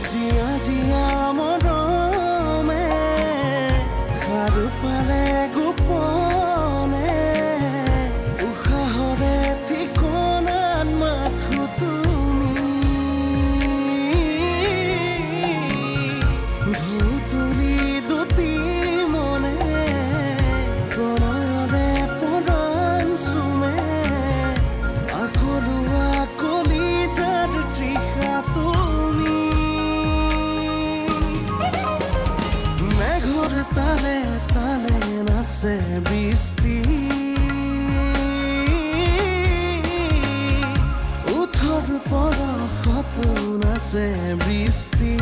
জিয়া জিয়া মৰমে খাৰু পালে গোপনে উশাহৰে ঠিকনাত মাথো তুমি ভৌতুলি দুটি মনে প্ৰণয়ৰে পৰাণ চুমে আকলুৱা কলিজাৰ তৃষা তুমি মেঘৰ তালে তালে নাচে বৃষ্টি উঠৰ পৰশতো নাচে বৃষ্টি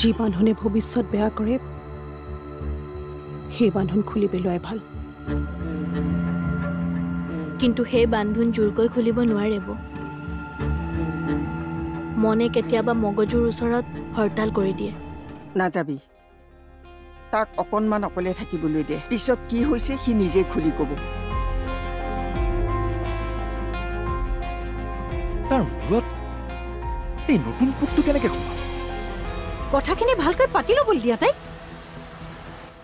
যি বান্ধোনে ভৱিষ্যত বেয়া কৰে সেই বান্ধোন খুলি পেলোৱাই ভাল কিন্তু সেই বান্ধোন জোৰকৈ খুলিব নোৱাৰিব মনে কেতিয়াবা মগজুৰ ওচৰত হৰতাল কৰি দিয়ে নাযাবি তাক অকণমান অকলে থাকিবলৈ দে পিছত কি হৈছে সি নিজে খুলি ক'ব তাৰ মূৰত এই নতুন পোকটো কেনেকৈ সোমাল কথাখিনি ভালকৈ পাতি ল'ব দিয়া তাই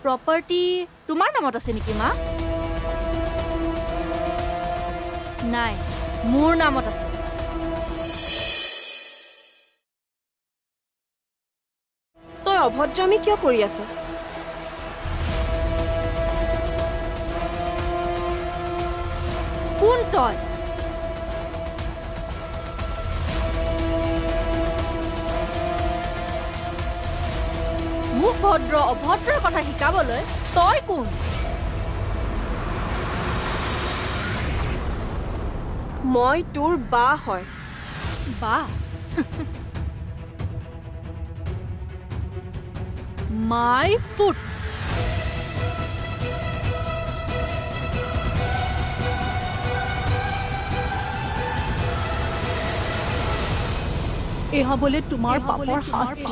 প্ৰপাৰ্টি তোমাৰ নামত আছে নেকি মা নাই মোৰ নামত আছে তই অভদ্ৰামি কিয় কৰি আছ কোন তই মোক ভদ্ৰ অভদ্ৰৰ কথা শিকাবলৈ তই কোন মই তোৰ বা হয় বা মাই ফুট এয়া বোলে তোমাৰ পাপৰ শাস্তি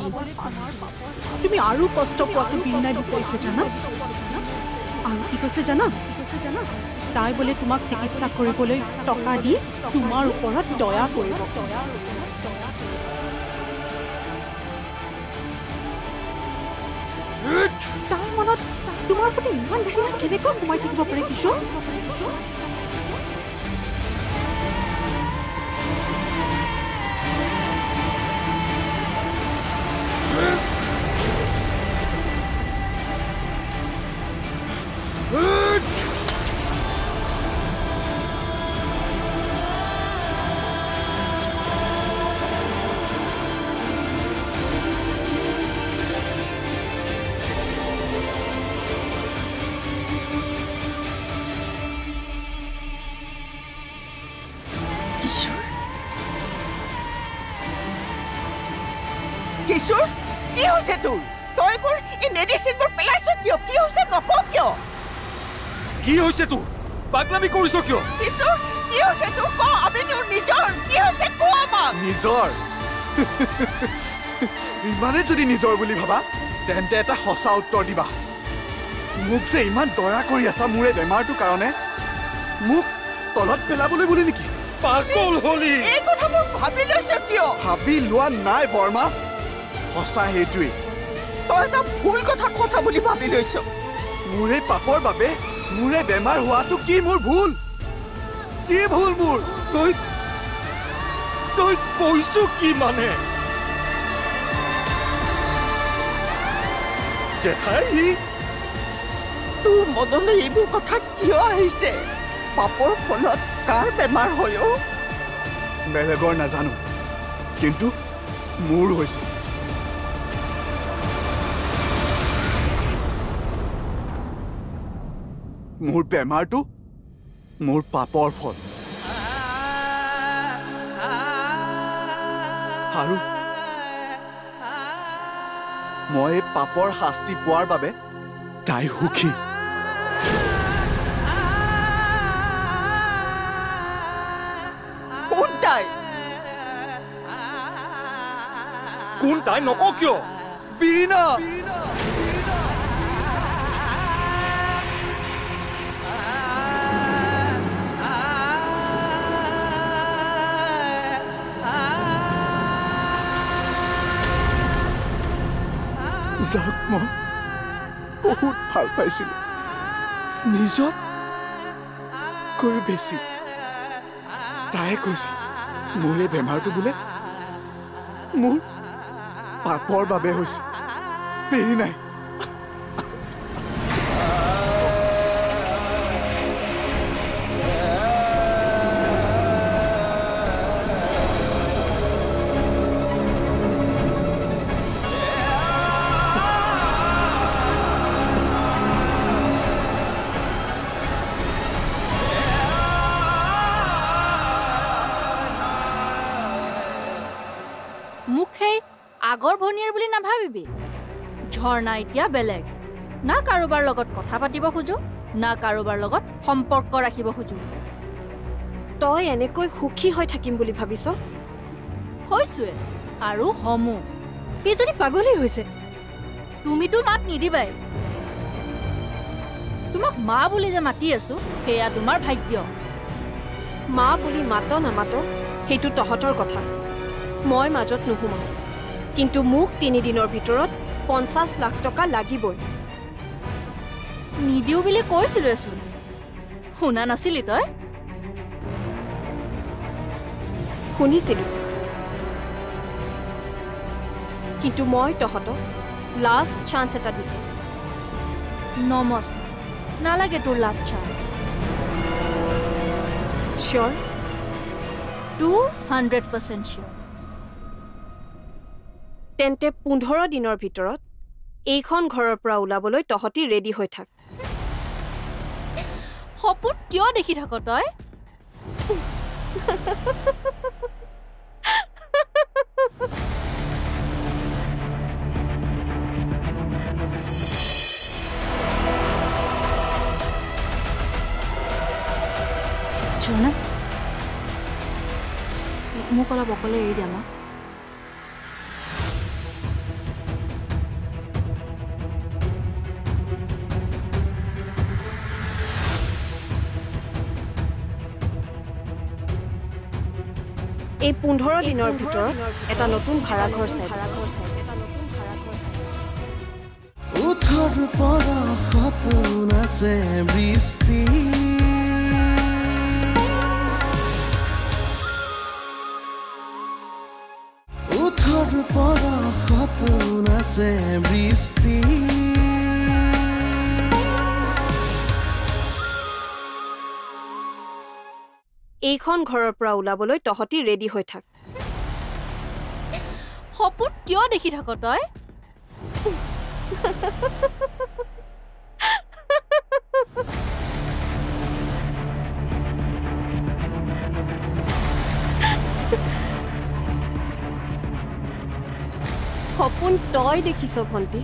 তুমি আৰু কষ্ট পোৱাটো বিনাই বিচাৰিছে জানা আৰু কি কৈছে জানা তাই বোলে তোমাক চিকিৎসা কৰিবলৈ টকা দি তোমাৰ ওপৰত দয়া কৰিব তাৰ মনত তোমাৰ প্ৰতি ইমান ঘৃণা কেনেকৈ সোমাই থাকিব পাৰে কিশোৰ কিশোৰ কি হৈছে তোৰ তই মোৰ এই মেডিচিনবোৰ পেলাইছ কিয় কি হৈছে নকওঁ কিয় কি হৈছে তোৰ পাগলামি কৰিছ কিয় কিশোৰ কি হৈছে তোৰ ক আমি তোৰ নিজৰ কি হৈছে ক আমাক নিজৰ ইমানে যদি নিজৰ বুলি ভাবা তেন্তে এটা সঁচা উত্তৰ দিবা মোক যে ইমান দয়া কৰি আছা মোৰ এই বেমাৰটোৰ কাৰণে মোক তলত পেলাবলৈ বুলি নেকি পাগল হলি এই কথা মোৰ ভাবি লৈছ কিয় ভাবি লোৱা নাই বৰ্মা সঁচা সেইটোৱেই তই এটা ভুল কথা কৈছা বুলি ভাবি লৈছ মোৰ এই পাপৰ বাবে মোৰ এই বেমাৰ হোৱাটো কি মোৰ ভুল কি ভুল মোৰ তই কৈছ কি মানে জেঠাই তোৰ মনলৈ এইবোৰ কথা কিয় আহিছে পাপৰ ফলত কাৰ বেমাৰ হয় বেলেগৰ নাজানো কিন্তু মোৰ হৈছে মোৰ বেমাৰটো মোৰ পাপৰ ফল আৰু মই পাপৰ শাস্তি পোৱাৰ বাবে তাই সুখী কোন তাই নকওঁ কিয় বিৰিনা যাক মই বহুত ভাল পাইছিলোঁ নিজৰ কৈ বেছি তাই কৈছে মোৰ এই বেমাৰটো বোলে মোৰ পাপৰ বাবে হৈছে দেৰি নাই আগৰ ভনিয়াৰ বুলি নাভাবিবি ঝৰ্ণা এতিয়া বেলেগ না কাৰোবাৰ লগত কথা পাতিব খোজো না কাৰোবাৰ লগত সম্পৰ্ক ৰাখিব খোজো তই এনেকৈ সুখী হৈ থাকিম বুলি ভাবিছ হৈছুৱে আৰু হমু এই যদি পাগলেই হৈছে তুমিতো মাত নিদিবাই তোমাক মা বুলি যে মাতি আছো সেয়া তোমাৰ ভাগ্য মা বুলি মাত নামাত সেইটো তহঁতৰ কথা মই মাজত নুসুমাও কিন্তু মোক 3 দিনৰ ভিতৰত 50 লাখ টকা লাগিবই নিদিও বুলি কৈছিলোচোন শুনা নাছিলি তই শুনিছিলো কিন্তু মই তহঁতক লাষ্ট চান্স এটা দিছো নমস্কাৰ নালাগে তোৰ লাষ্ট চান্স শিয়ৰ 200% শিয়ৰ তেন্তে 15 দিনৰ ভিতৰত এইখন ঘৰৰ পৰা ওলাবলৈ তহঁতি ৰেডি হৈ থাক সপোন কিয় দেখি থাক তই ঝৰ্ণা মোক অলপ অকলে এৰি দিয়া মা এই 15 দিনৰ ভিতৰত এটা নতুন ভাড়াঘৰ চাই উঠৰ পৰশত নাচে বৃষ্টি উঠৰ পৰশত নাচে বৃষ্টি এইখন ঘৰৰ পৰা ওলাবলৈ তহঁতি ৰেডি হৈ থাক সপোন কিয় দেখি থাক তই সপোন তই দেখিছ ভণ্টি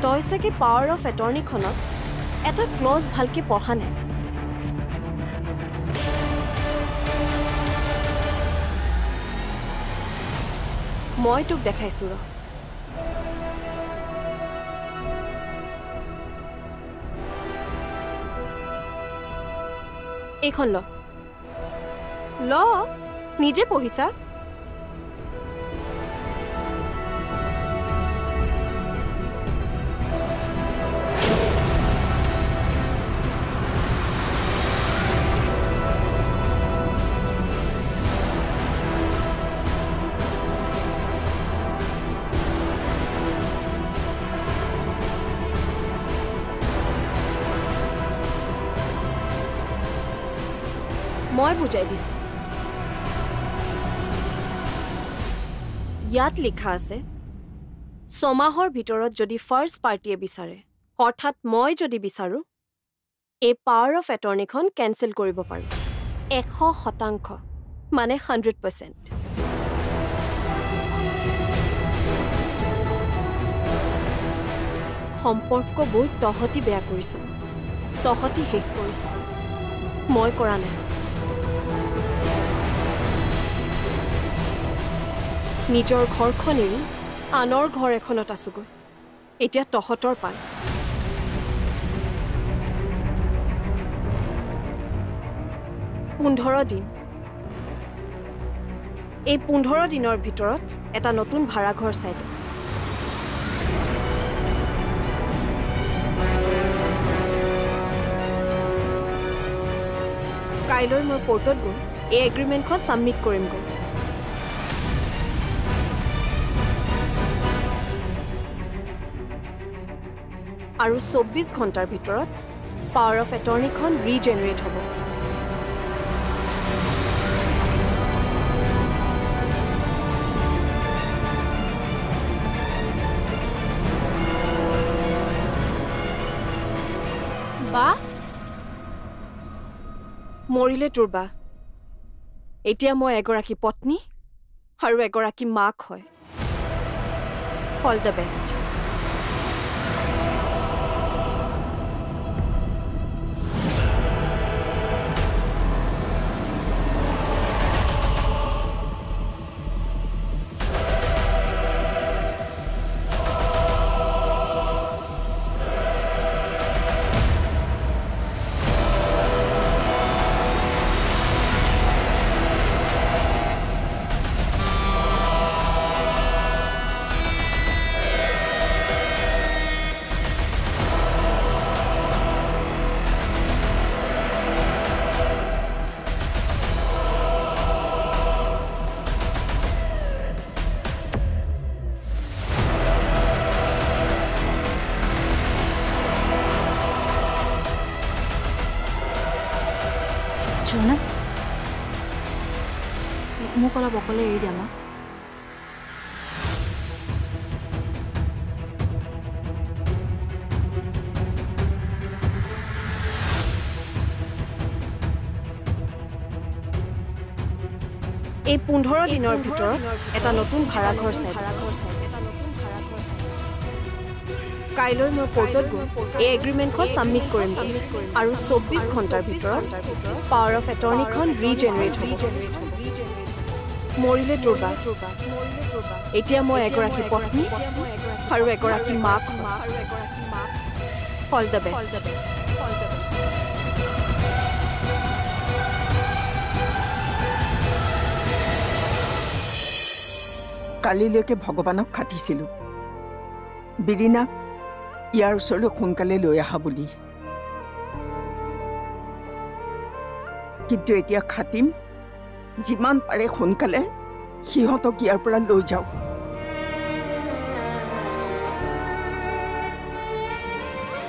তই চাগে পাৱাৰ অফ এটৰ্নীখনত এটা ক্লজ ভালকে পঢ়া নাই মই তোক দেখাইছো ৰ এইখন ল নিজে পঢ়িছা মই বুজাই দিছো ইয়াত লিখা আছে 6 মাহৰ ভিতৰত যদি ফাৰ্ষ্ট পাৰ্টিয়ে বিচাৰে অৰ্থাৎ মই যদি বিচাৰো এই পাৱাৰ অফ এটৰ্নীখন কেনসেল কৰিব পাৰো 100% মানে 100% সম্পৰ্কবোৰ তহঁতি বেয়া কৰিছ তহঁতি শেষ কৰিছ মই কৰা নাই নিজৰ ঘৰখন এৰি আনৰ ঘৰ এখনত আছোগৈ এতিয়া তহঁতৰ পাল 15 দিন এই 15 দিনৰ ভিতৰত এটা নতুন ভাড়াঘৰ চাই দিম। কাইলৈ মই কোৰ্টত গৈ এই এগ্ৰিমেণ্টখন ছাবমিট কৰিমগৈ। আৰু 24 ঘণ্টাৰ ভিতৰত পাৱাৰ অফ এটৰ্নিখন ৰিজেনেৰেট হ'ব। বা মৰিলে তোৰ বা। এতিয়া মই এগৰাকী পত্নী আৰু এগৰাকী মাক হয়। All the best. ঝৰ্ণা মোক অলপ অকলে এৰি দিয়া মা। এই 15 দিনৰ ভিতৰত এটা নতুন ভাড়াঘৰ চাই দিম। কাইলৈ মই কোৰ্টত গৈ এই এগ্ৰিমেণ্টখন ছাবমিট কৰিম আৰু 24 ঘণ্টাৰ ভিতৰত পাৱাৰ অফ এটৰ্নিখন ৰিজেনেৰেট হ'ব। মৰিলে তোৰ বা। এতিয়া মই এগৰাকী পত্নী আৰু এগৰাকী মাক হয়। All the best. কালিলৈকে ভগৱানক খাটিছিলোঁ বিৰিনাক ইয়াৰ ওচৰলৈ সোনকালে লৈ আহা বুলি, কিন্তু এতিয়া খাটিম যিমান পাৰে সোনকালে সিহঁতক ইয়াৰ পৰা লৈ যাওক।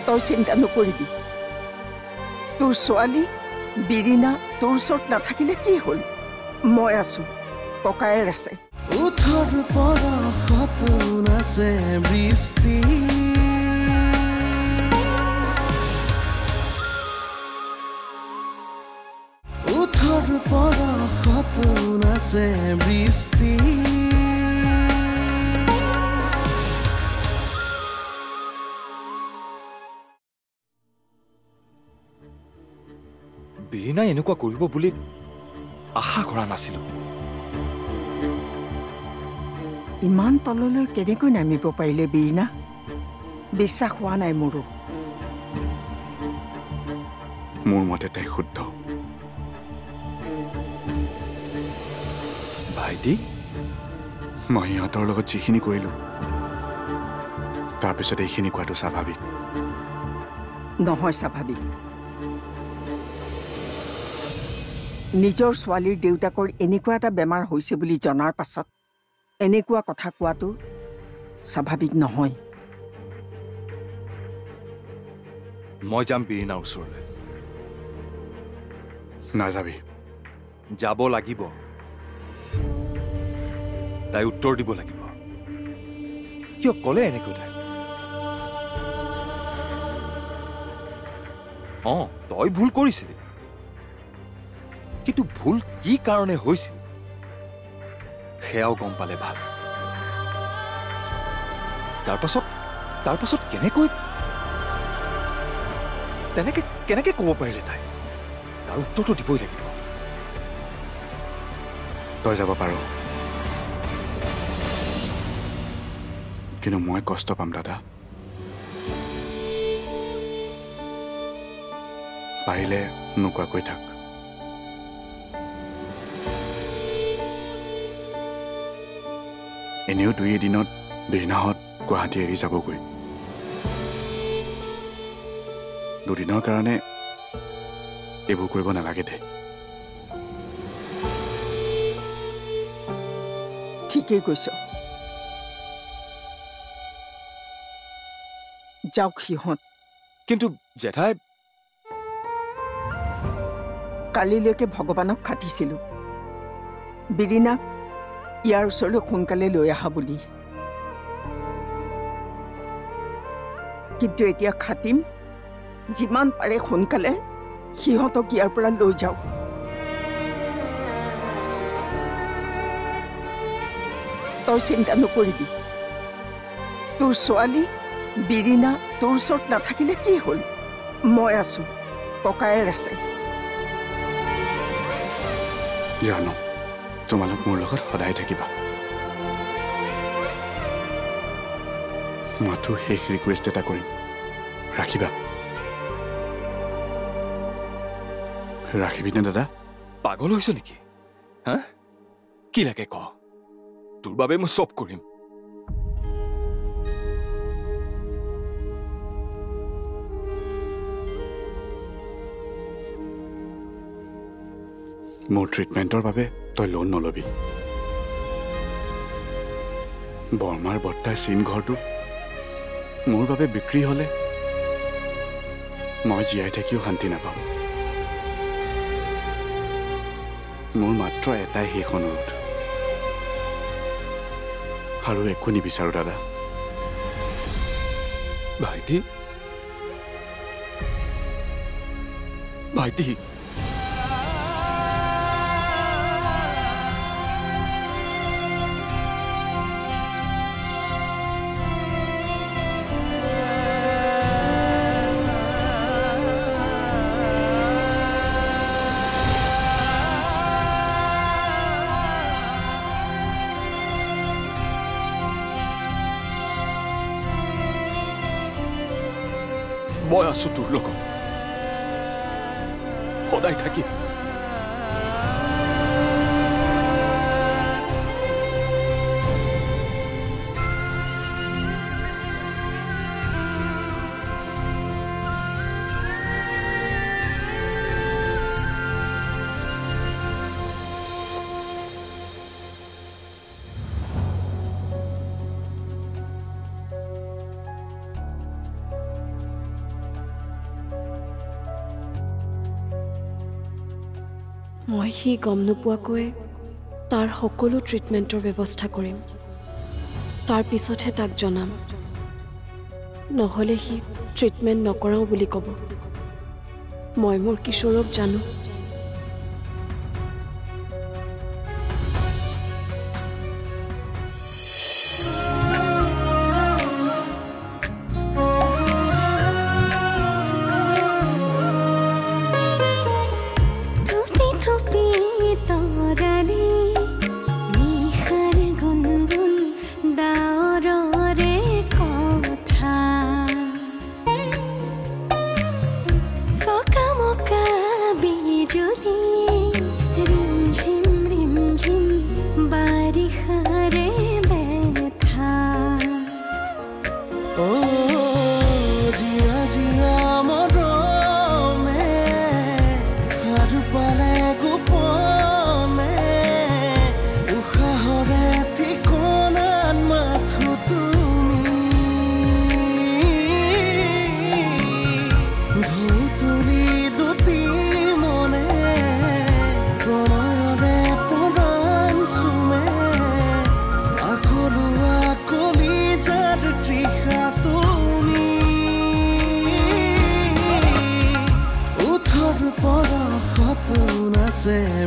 তই চিন্তা নকৰিবি, তোৰ ছোৱালী বিৰিনা তোৰ ওচৰত নাথাকিলে কি হ'ল? মই আছো, ককায়েৰ আছে। উঠৰ পৰশত নাচে বৃষ্টি, উঠৰ পৰশত নাচে বৃষ্টি, বিৰিনাই এনেকুৱা কৰিব বুলি আশা কৰা নাছিলো। ইমান তললৈ কেনেকৈ নামিব পাৰিলে বিৰিনা? বিশ্বাস হোৱা নাই মোৰো। মোৰ মতে তাই শুদ্ধ। ভাইটি, মই সিহঁতৰ লগত যিখিনি কৰিলো তাৰপিছত এইখিনি কোৱাটো স্বাভাৱিক নহয়। স্বাভাৱিক নিজৰ ছোৱালীৰ দেউতাকৰ এনেকুৱা এটা বেমাৰ হৈছে বুলি জনাৰ পাছত এনেকুৱা কথা কোৱাটো স্বাভাৱিক নহয়। মই যাম বিৰিনাৰ ওচৰলৈ। নাযাবি। যাব লাগিব। তাই উত্তৰ দিব লাগিব। কিয় ক'লে এনেকৈ তাই? তই ভুল কৰিছিলি, কিন্তু ভুল কি কাৰণে হৈছিল সেয়াও গম পালে ভাল। তাৰ পাছত কেনেকৈ ক'ব পাৰিলে তাই? তাৰ উত্তৰটো দিবই লাগিব। তই যাব পাৰ, কিন্তু মই কষ্ট পাম দাদা। পাৰিলে নোকোৱাকৈ থাক। এনেও 2 দিনত বীণাহঁত গুৱাহাটী এৰি যাবগৈ। 2 দিনৰ কাৰণে এইবোৰ কৰিব নালাগে দে। ঠিকেই কৈছ। যাওক সিহঁত। কিন্তু জেঠাই, কালিলৈকে ভগৱানক খাটিছিলোঁ বিৰিনাক ইয়াৰ ওচৰলৈ সোনকালে লৈ আহা বুলি, কিন্তু এতিয়া খাটিম যিমান পাৰে সোনকালে সিহঁতক ইয়াৰ পৰা লৈ যাওক। তই চিন্তা নকৰিবি। তোৰ ছোৱালী বিৰিনা তোৰ ওচৰত নাথাকিলে কি হ'ল? মই আছো, ককায়েৰ আছে। জানো তোমালোক মোৰ লগত সদায় থাকিবা। মাথো শেষ ৰিকুৱেষ্ট এটা কৰিম, ৰাখিবা। ৰাখিবিনে দাদা? পাগল হৈছ নেকি? হা, কি লাগে ক? তোৰ বাবে মই চব কৰিম। মোৰ ট্ৰিটমেণ্টৰ বাবে তই লোন নলবি। বৰমাৰ বৰ্তাৰ চিন ঘৰটো মোৰ বাবে বিক্ৰী হ'লে মই জীয়াই থাকিও শান্তি নাপাম। মোৰ মাত্ৰ এটাই শেষ অনুৰোধ, আৰু একো নিবিচাৰো দাদা। ভাইটি, ভাইটি, মই আছো তোৰ লগত, সদায় থাকিম। মই সি গম নোপোৱাকৈ তাৰ সকলো ট্ৰিটমেণ্টৰ ব্যৱস্থা কৰিম। তাৰ পিছতহে তাক জনাম, নহ'লে সি ট্ৰিটমেণ্ট নকৰাওঁ বুলি ক'ব। মই মোৰ কিশোৰক জানো।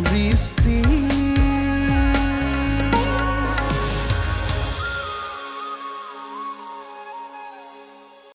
বৃষ্টি